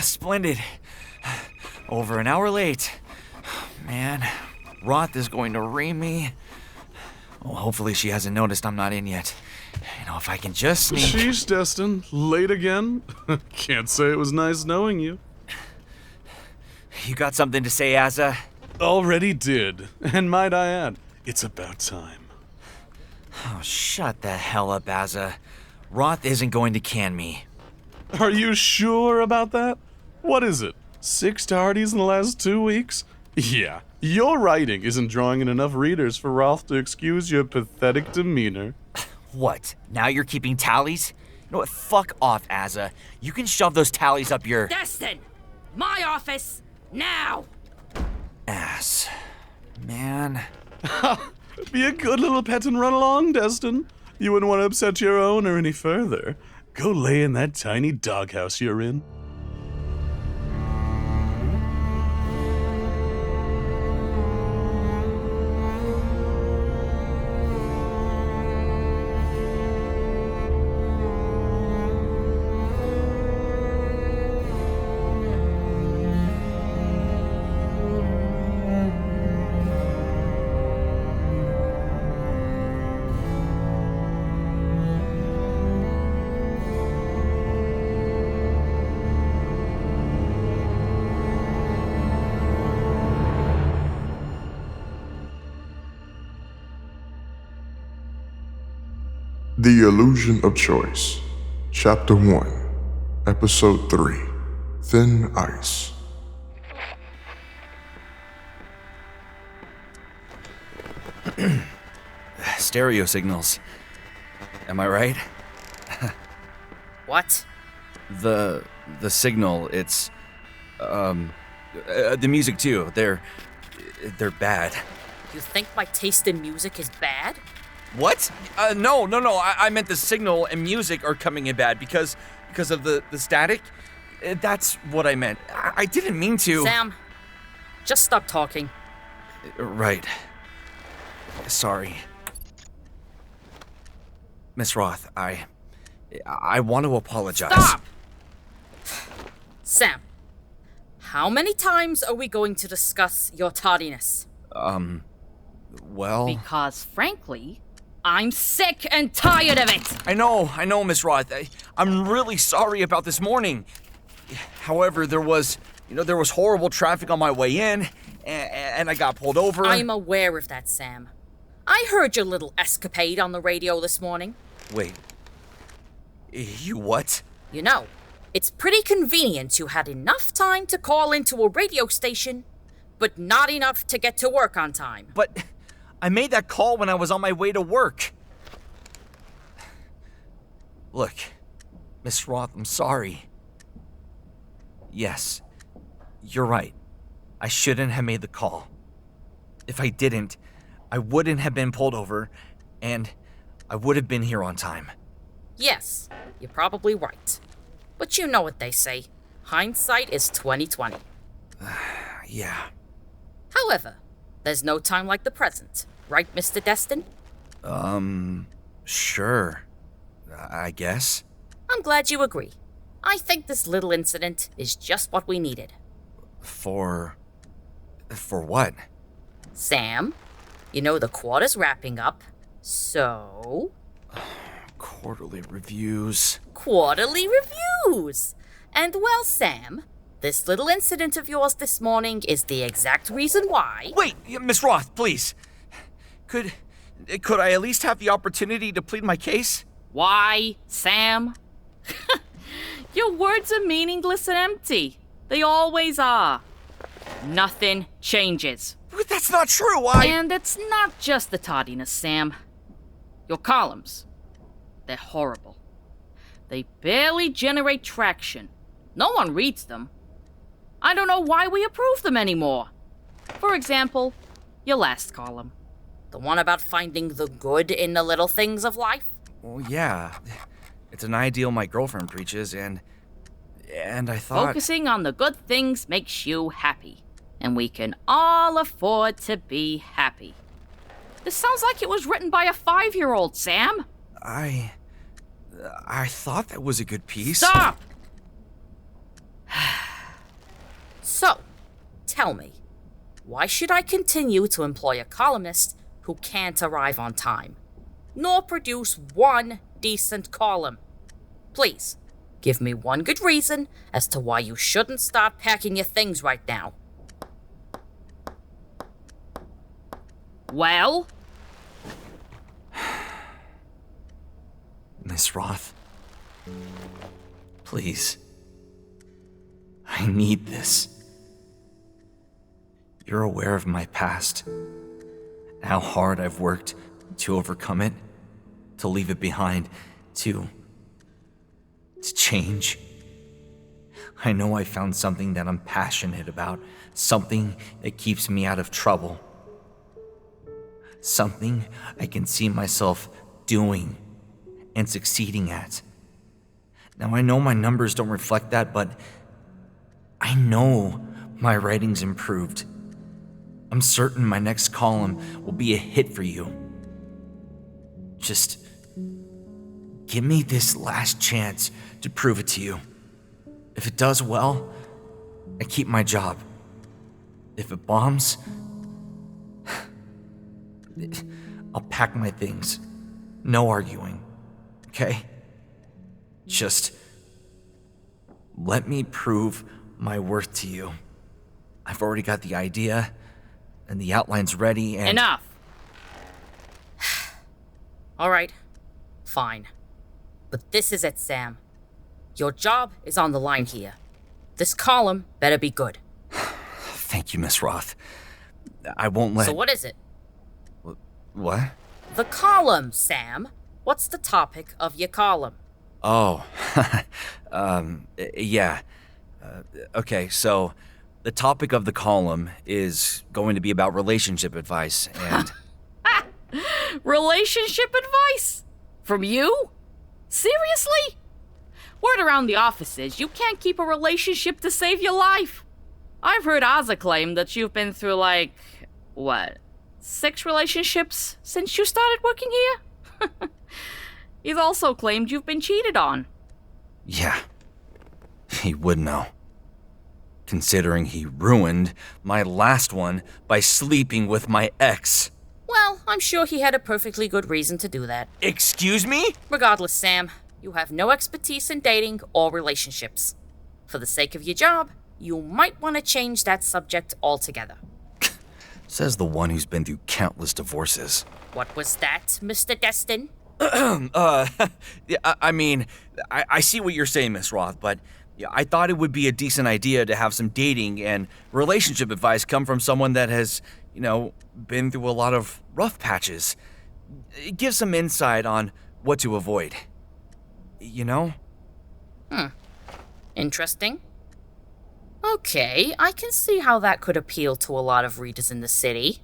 Splendid. Over an hour late. Man, Roth is going to ream me. Well, hopefully she hasn't noticed I'm not in yet. If I can just sneak... Sheesh, Destin. Late again? Can't say it was nice knowing you. You got something to say, Asa? Already did. And might I add, it's about time. Oh, shut the hell up, Asa. Roth isn't going to can me. Are you sure about that? What is it? 6 tardies in the last 2 weeks? Yeah, your writing isn't drawing in enough readers for Roth to excuse your pathetic demeanor. What? Now you're keeping tallies? You know what? Fuck off, Asa. You can shove those tallies up your... Destin! My office! Now! Ass. Man. Be a good little pet and run along, Destin. You wouldn't want to upset your owner any further. Go lay in that tiny doghouse you're in. The Illusion of Choice, Chapter 1, Episode 3, Thin Ice. Stereo signals. Am I right? What? The signal, it's... the music too. They're bad. You think my taste in music is bad? What? No. I meant the signal and music are coming in bad because of the static. That's what I meant. I didn't mean to. Sam, just stop talking. Right. Sorry. Miss Roth, I want to apologize. Stop! Sam, how many times are we going to discuss your tardiness? Well... Because, frankly, I'm sick and tired of it! I know, Miss Roth. I'm really sorry about this morning. However, there was horrible traffic on my way in, and I got pulled over. I'm aware of that, Sam. I heard your little escapade on the radio this morning. Wait. You what? You know, it's pretty convenient you had enough time to call into a radio station, but not enough to get to work on time. But I made that call when I was on my way to work. Look, Miss Roth, I'm sorry. Yes, you're right. I shouldn't have made the call. If I didn't, I wouldn't have been pulled over, and I would have been here on time. Yes, you're probably right. But you know what they say. Hindsight is 20/20. Yeah. However, there's no time like the present. Right, Mr. Destin? Sure. I guess. I'm glad you agree. I think this little incident is just what we needed. For what? Sam, you know the quarter's wrapping up, so... Quarterly reviews. Quarterly reviews! And well, Sam, this little incident of yours this morning is the exact reason why... Wait, Miss Roth, please. Could I at least have the opportunity to plead my case? Why, Sam? Your words are meaningless and empty. They always are. Nothing changes. But that's not true, And it's not just the tardiness, Sam. Your columns. They're horrible. They barely generate traction. No one reads them. I don't know why we approve them anymore. For example, your last column. The one about finding the good in the little things of life? Well, yeah. It's an ideal my girlfriend preaches, and I thought... Focusing on the good things makes you happy. And we can all afford to be happy. This sounds like it was written by a 5-year-old, Sam. I thought that was a good piece. Stop! So, tell me, why should I continue to employ a columnist who can't arrive on time, nor produce one decent column? Please, give me one good reason as to why you shouldn't start packing your things right now. Well? Miss Roth, please. I need this. You're aware of my past, how hard I've worked to overcome it, to leave it behind, to change. I know I found something that I'm passionate about, something that keeps me out of trouble, something I can see myself doing and succeeding at. Now, I know my numbers don't reflect that, but I know my writing's improved. I'm certain my next column will be a hit for you. Just give me this last chance to prove it to you. If it does well, I keep my job. If it bombs, I'll pack my things. No arguing, okay? Just let me prove my worth to you. I've already got the idea, and the outline's ready, and... Enough! All right, fine. But this is it, Sam. Your job is on the line here. This column better be good. Thank you, Miss Roth. I won't let... So what is it? What? The column, Sam. What's the topic of your column? Oh, yeah. Okay, so the topic of the column is going to be about relationship advice, and... Relationship advice? From you? Seriously? Word around the office is you can't keep a relationship to save your life. I've heard Ozza claim that you've been through, 6 relationships since you started working here? He's also claimed you've been cheated on. Yeah, he would know. Considering he ruined my last one by sleeping with my ex. Well, I'm sure he had a perfectly good reason to do that. Excuse me? Regardless, Sam, you have no expertise in dating or relationships. For the sake of your job, you might want to change that subject altogether. Says the one who's been through countless divorces. What was that, Mr. Destin? Yeah, I see what you're saying, Miss Roth, but I thought it would be a decent idea to have some dating and relationship advice come from someone that has, been through a lot of rough patches. Give some insight on what to avoid. Interesting. Okay, I can see how that could appeal to a lot of readers in the city.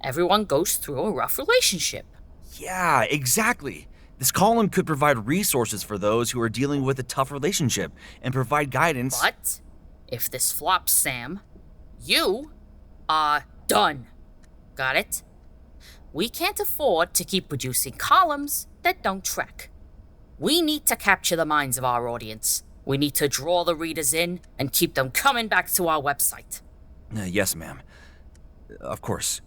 Everyone goes through a rough relationship. Yeah, exactly. This column could provide resources for those who are dealing with a tough relationship and provide guidance. But if this flops, Sam, you are done. Got it? We can't afford to keep producing columns that don't track. We need to capture the minds of our audience. We need to draw the readers in and keep them coming back to our website. Yes, ma'am. Of course.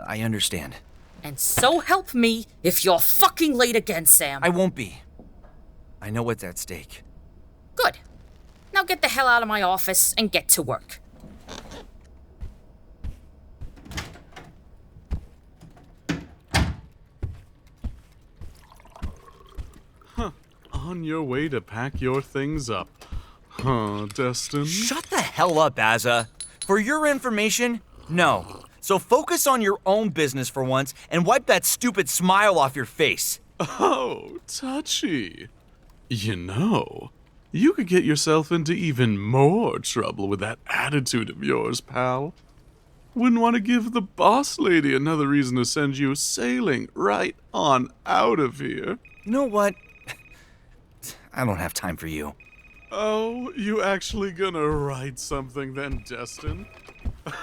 I understand. And so help me if you're fucking late again, Sam. I won't be. I know what's at stake. Good. Now get the hell out of my office and get to work. On your way to pack your things up. Huh, Destin? Shut the hell up, Azza. For your information, no. So focus on your own business for once and wipe that stupid smile off your face. Oh, touchy. You could get yourself into even more trouble with that attitude of yours, pal. Wouldn't want to give the boss lady another reason to send you sailing right on out of here. You know what? I don't have time for you. Oh, you actually gonna write something then, Destin?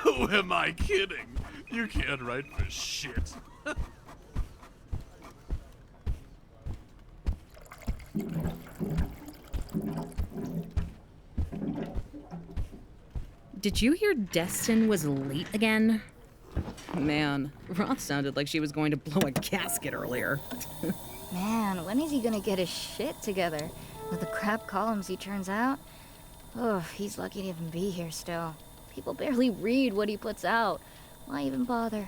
Who am I kidding? You can't write for shit. Did you hear Destin was late again? Man, Roth sounded like she was going to blow a gasket earlier. Man, when is he gonna get his shit together? With the crap columns he turns out? Oh, he's lucky to even be here still. People barely read what he puts out. Why even bother?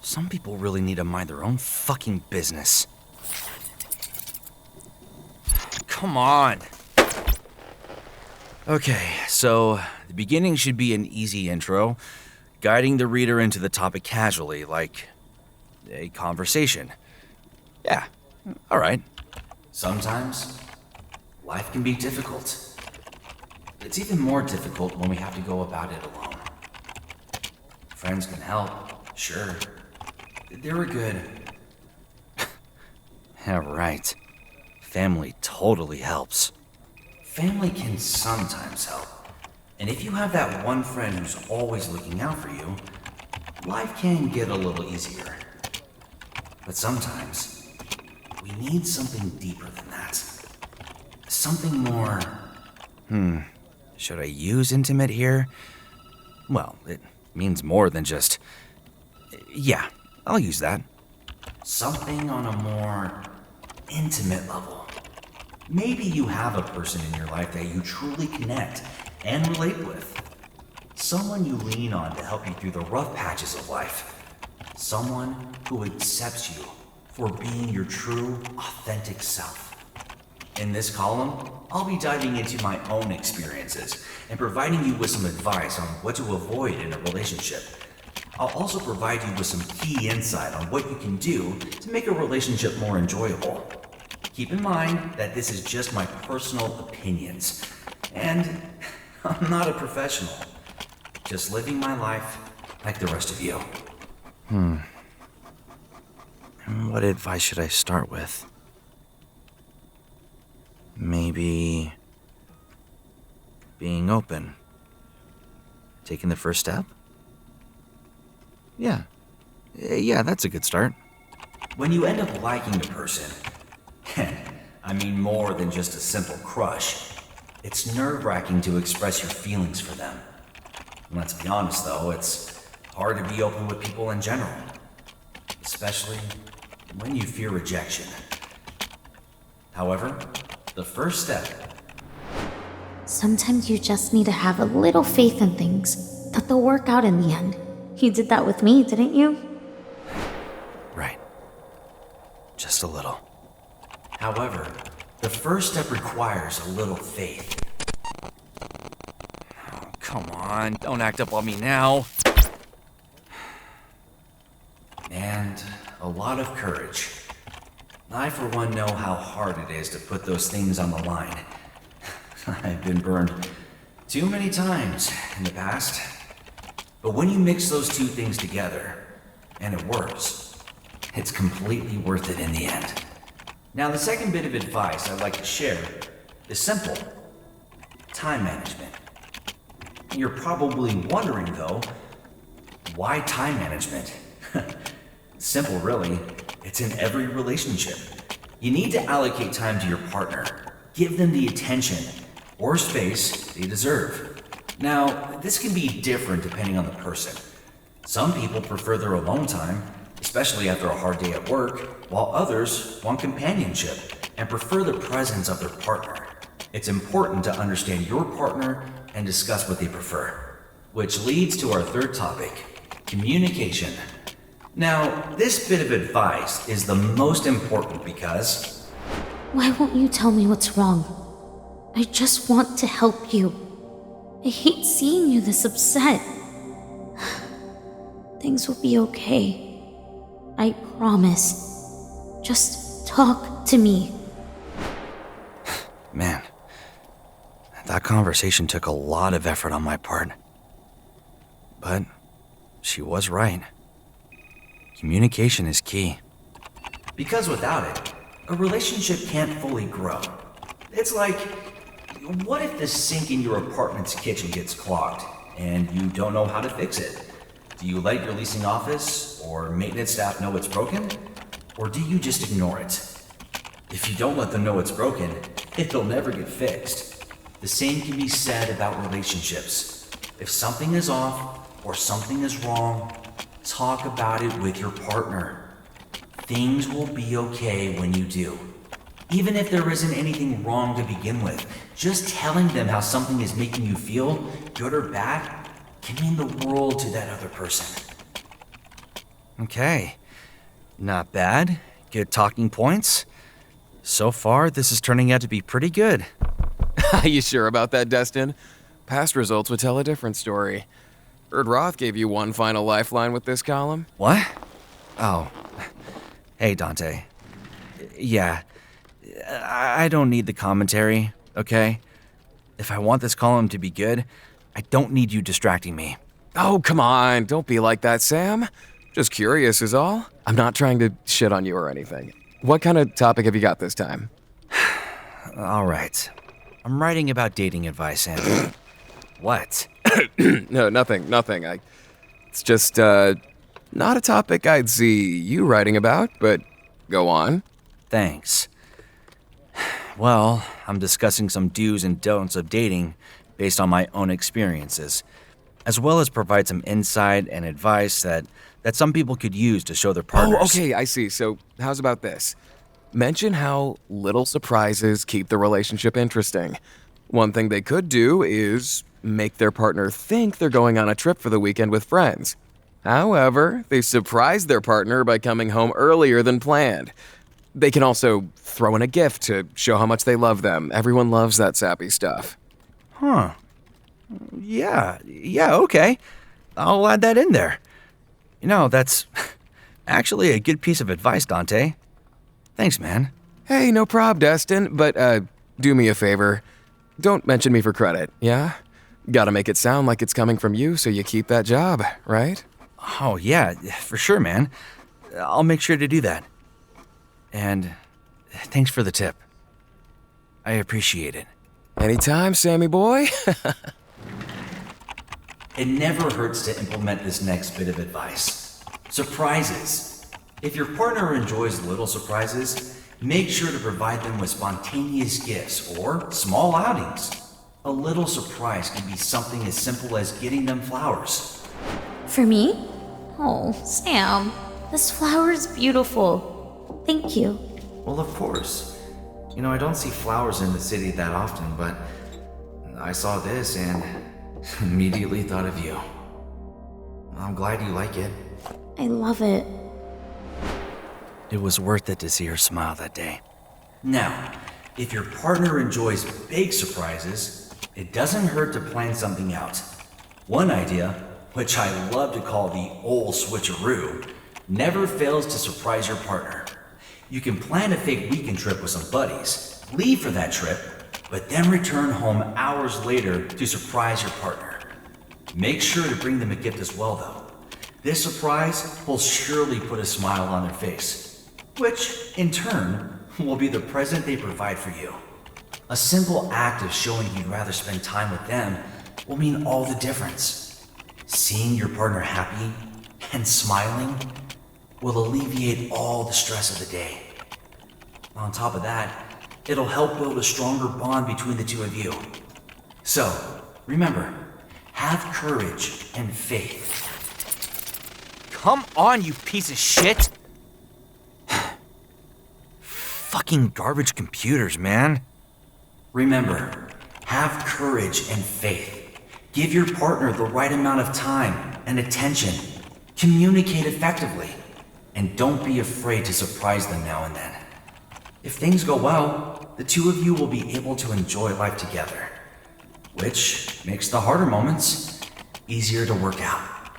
Some people really need to mind their own fucking business. Come on. Okay, so the beginning should be an easy intro, guiding the reader into the topic casually, like a conversation. Yeah, all right. Sometimes life can be difficult. It's even more difficult when we have to go about it alone. Friends can help, sure. They're good. Yeah, right. Family totally helps. Family can sometimes help. And if you have that one friend who's always looking out for you, life can get a little easier. But sometimes, we need something deeper than that. Something more... Should I use intimate here? Well, it means more than just... Yeah, I'll use that. Something on a more intimate level. Maybe you have a person in your life that you truly connect and relate with. Someone you lean on to help you through the rough patches of life. Someone who accepts you for being your true, authentic self. In this column, I'll be diving into my own experiences and providing you with some advice on what to avoid in a relationship. I'll also provide you with some key insight on what you can do to make a relationship more enjoyable. Keep in mind that this is just my personal opinions, and I'm not a professional. Just living my life like the rest of you. What advice should I start with? Maybe being open. Taking the first step? Yeah, that's a good start. When you end up liking a person, I mean more than just a simple crush, it's nerve-wracking to express your feelings for them. And let's be honest though, it's hard to be open with people in general. Especially when you fear rejection. However, the first step... Sometimes you just need to have a little faith in things, that they'll work out in the end. You did that with me, didn't you? Right. Just a little. However, the first step requires a little faith. Oh, come on, don't act up on me now. And a lot of courage. I, for one, know how hard it is to put those things on the line. I've been burned too many times in the past. But when you mix those two things together, and it works, it's completely worth it in the end. Now, the second bit of advice I'd like to share is simple. Time management. You're probably wondering, though, why time management? Simple, really. It's in every relationship. You need to allocate time to your partner. Give them the attention or space they deserve. Now, this can be different depending on the person. Some people prefer their alone time, especially after a hard day at work, while others want companionship and prefer the presence of their partner. It's important to understand your partner and discuss what they prefer. Which leads to our third topic, communication. Now, this bit of advice is the most important because... Why won't you tell me what's wrong? I just want to help you. I hate seeing you this upset. Things will be okay. I promise. Just talk to me. Man, that conversation took a lot of effort on my part. But she was right. Communication is key. Because without it, a relationship can't fully grow. It's like, what if the sink in your apartment's kitchen gets clogged and you don't know how to fix it? Do you let your leasing office or maintenance staff know it's broken? Or do you just ignore it? If you don't let them know it's broken, it'll never get fixed. The same can be said about relationships. If something is off or something is wrong, talk about it with your partner. Things will be okay when you do. Even if there isn't anything wrong to begin with, just telling them how something is making you feel, good or bad, can mean the world to that other person. Okay. Not bad. Good talking points. So far, this is turning out to be pretty good. Are you sure about that, Destin? Past results would tell a different story. Heard Roth gave you one final lifeline with this column. What? Oh. Hey, Dante. Yeah. I don't need the commentary, okay? If I want this column to be good, I don't need you distracting me. Oh, come on. Don't be like that, Sam. Just curious is all. I'm not trying to shit on you or anything. What kind of topic have you got this time? All right. I'm writing about dating advice and... What? No, nothing. It's just, not a topic I'd see you writing about, but go on. Thanks. Well, I'm discussing some do's and don'ts of dating based on my own experiences, as well as provide some insight and advice that some people could use to show their partners. Oh, okay, I see. So, how's about this? Mention how little surprises keep the relationship interesting. One thing they could do is make their partner think they're going on a trip for the weekend with friends. However, they surprise their partner by coming home earlier than planned. They can also throw in a gift to show how much they love them. Everyone loves that sappy stuff. Huh. Yeah, okay. I'll add that in there. You know, that's actually a good piece of advice, Dante. Thanks, man. Hey, no prob, Destin, but do me a favor. Don't mention me for credit, yeah? Gotta make it sound like it's coming from you so you keep that job, right? Oh, yeah, for sure, man. I'll make sure to do that. And thanks for the tip. I appreciate it. Anytime, Sammy boy. It never hurts to implement this next bit of advice. Surprises. If your partner enjoys little surprises, make sure to provide them with spontaneous gifts or small outings. A little surprise can be something as simple as getting them flowers. For me? Oh, Sam, this flower is beautiful. Thank you. Well, of course. You know, I don't see flowers in the city that often, but I saw this and immediately thought of you. I'm glad you like it. I love it. It was worth it to see her smile that day. Now, if your partner enjoys big surprises, it doesn't hurt to plan something out. One idea, which I love to call the old switcheroo, never fails to surprise your partner. You can plan a fake weekend trip with some buddies, leave for that trip, but then return home hours later to surprise your partner. Make sure to bring them a gift as well, though. This surprise will surely put a smile on their face, which, in turn, will be the present they provide for you. A simple act of showing you'd rather spend time with them will mean all the difference. Seeing your partner happy and smiling will alleviate all the stress of the day. On top of that, it'll help build a stronger bond between the two of you. So, remember, have courage and faith. Come on, you piece of shit! Fucking garbage computers, man. Remember, have courage and faith. Give your partner the right amount of time and attention. Communicate effectively. And don't be afraid to surprise them now and then. If things go well, the two of you will be able to enjoy life together, which makes the harder moments easier to work out.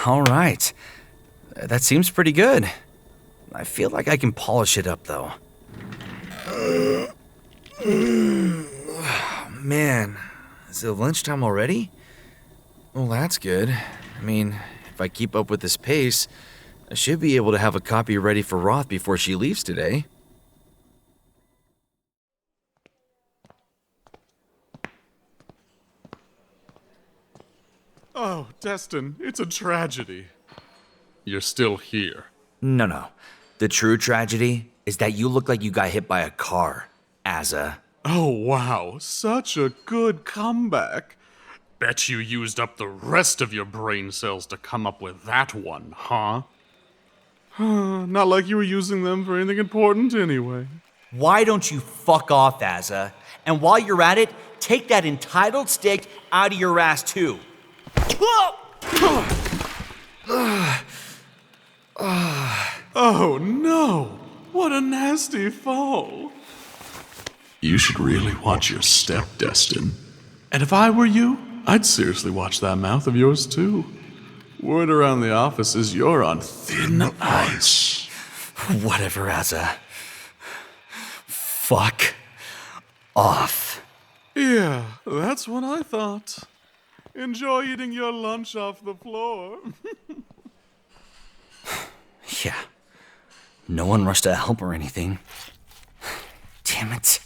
All right. That seems pretty good. I feel like I can polish it up, though. Man, is it lunchtime already? Well, that's good. I mean, if I keep up with this pace, I should be able to have a copy ready for Roth before she leaves today. Oh, Destin, it's a tragedy. You're still here. No. The true tragedy is that you look like you got hit by a car, Azza. Oh, wow. Such a good comeback. Bet you used up the rest of your brain cells to come up with that one, huh? Not like you were using them for anything important anyway. Why don't you fuck off, Asa? And while you're at it, take that entitled stick out of your ass, too. Oh no! What a nasty fall. You should really watch your step, Destin. And if I were you, I'd seriously watch that mouth of yours too. Word around the office is you're on thin ice. Whatever, Asa. Fuck off. Yeah, that's what I thought. Enjoy eating your lunch off the floor. Yeah. No one rushed to help or anything. Damn it.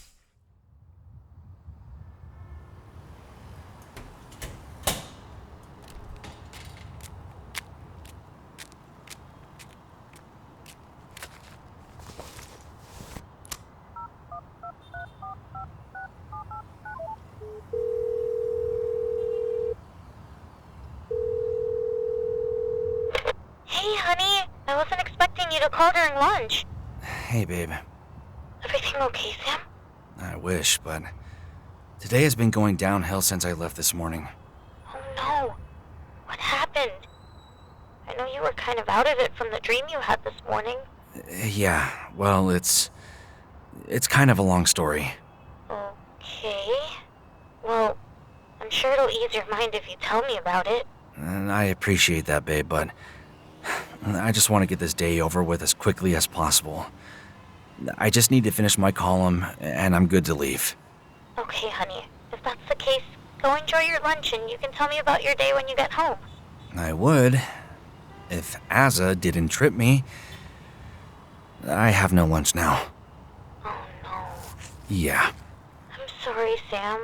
Hey, honey. I wasn't expecting you to call during lunch. Hey, babe. Everything okay, Sam? I wish, but today has been going downhill since I left this morning. Oh no. What happened? I know you were kind of out of it from the dream you had this morning. Yeah, well, it's kind of a long story. Okay. Well, I'm sure it'll ease your mind if you tell me about it. And I appreciate that, babe, but I just want to get this day over with as quickly as possible. I just need to finish my column, and I'm good to leave. Okay, honey. If that's the case, go enjoy your lunch and you can tell me about your day when you get home. I would, if Asa didn't trip me. I have no lunch now. Oh no. Yeah. I'm sorry, Sam.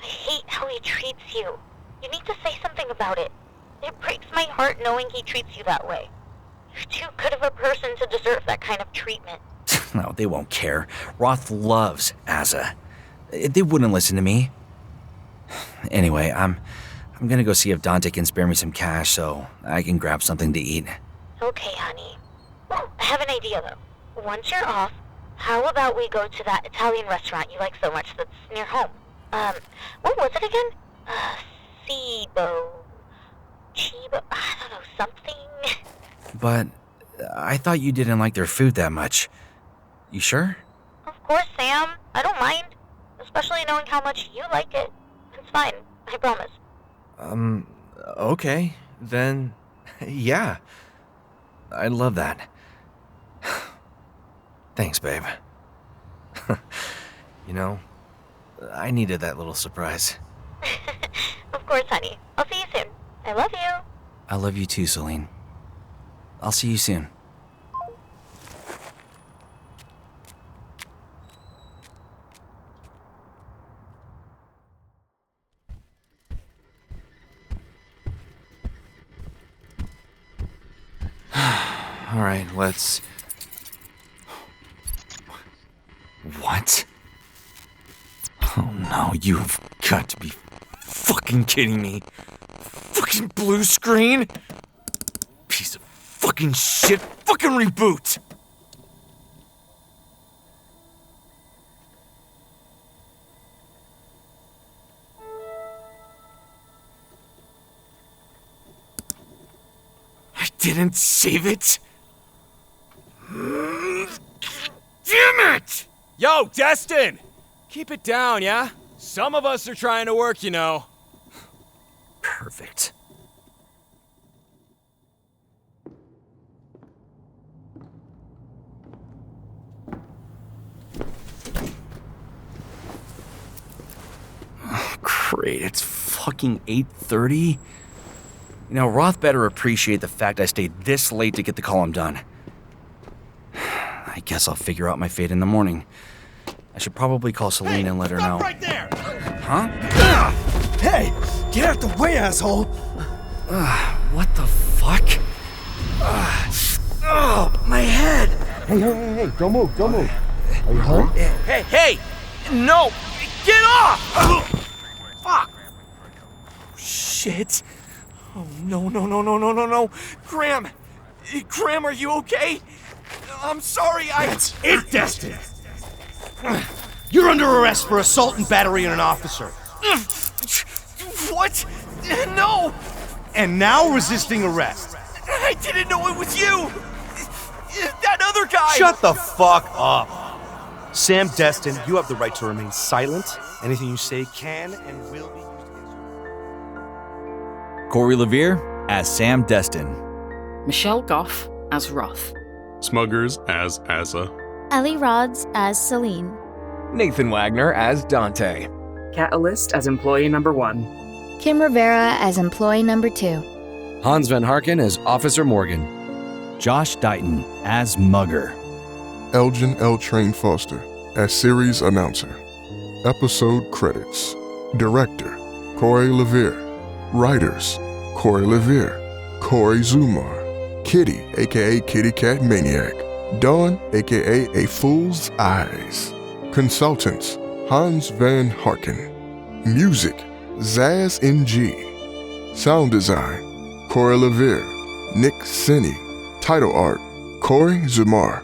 I hate how he treats you. You need to say something about it. It breaks my heart knowing he treats you that way. You're too good of a person to deserve that kind of treatment. No, they won't care. Roth loves Asa. They wouldn't listen to me. Anyway, I'm gonna go see if Dante can spare me some cash so I can grab something to eat. Okay, honey. Oh, I have an idea, though. Once you're off, how about we go to that Italian restaurant you like so much that's near home? What was it again? Chibo, I don't know, something. But I thought you didn't like their food that much. You sure? Of course, Sam. I don't mind. Especially knowing how much you like it. It's fine. I promise. Okay. Then, yeah. I love that. Thanks, babe. You know, I needed that little surprise. Of course, honey. I'll see you soon. I love you. I love you too, Celine. I'll see you soon. All right, let's... What? Oh no, you've got to be fucking kidding me. Fucking blue screen? Piece of fucking shit. Fucking reboot. I didn't save it. Damn it! Yo, Destin! Keep it down, yeah? Some of us are trying to work, you know. Perfect. Oh, great. It's fucking 8:30. You know, Roth better appreciate the fact I stayed this late to get the column done. I guess I'll figure out my fate in the morning. I should probably call Celine and let her know. Right there! Huh? Hey! Get out the way, asshole! What the fuck? Oh, my head! Hey, don't move. Are you hurt? Hey! No! Get off! Fuck! shit. Oh, no. Graham! Graham, are you okay? I'm sorry, That's it, Destin! You're under arrest for assault and battery on an officer. What? No! And now resisting arrest. I didn't know it was you! That other guy! Shut the fuck up! Sam Destin, you have the right to remain silent. Anything you say can and will be used against you. Cori LeVier as Sam Destin. Michelle Goff as Roth. Smuggers as Asa. Ellie Rodz as Celine. Nathan Wagner as Dante. Alyst as employee number 1. Kim Rivera as employee number 2. Hans Van Harken as Officer Morgan. Josh Dighton as Mugger. Elgin L. Train Foster as series announcer. Episode credits. Director, Cori LeVier. Writers, Cori LeVier, Cori Zumar, Kitty, aka Kittykatmaniac, Dawn, aka AFoolsEyes. Consultants, Hans Van Harken. Music, Zaz NG. Sound design, Cori LeVier, Nick Sinney. Title art, Cori Zumar.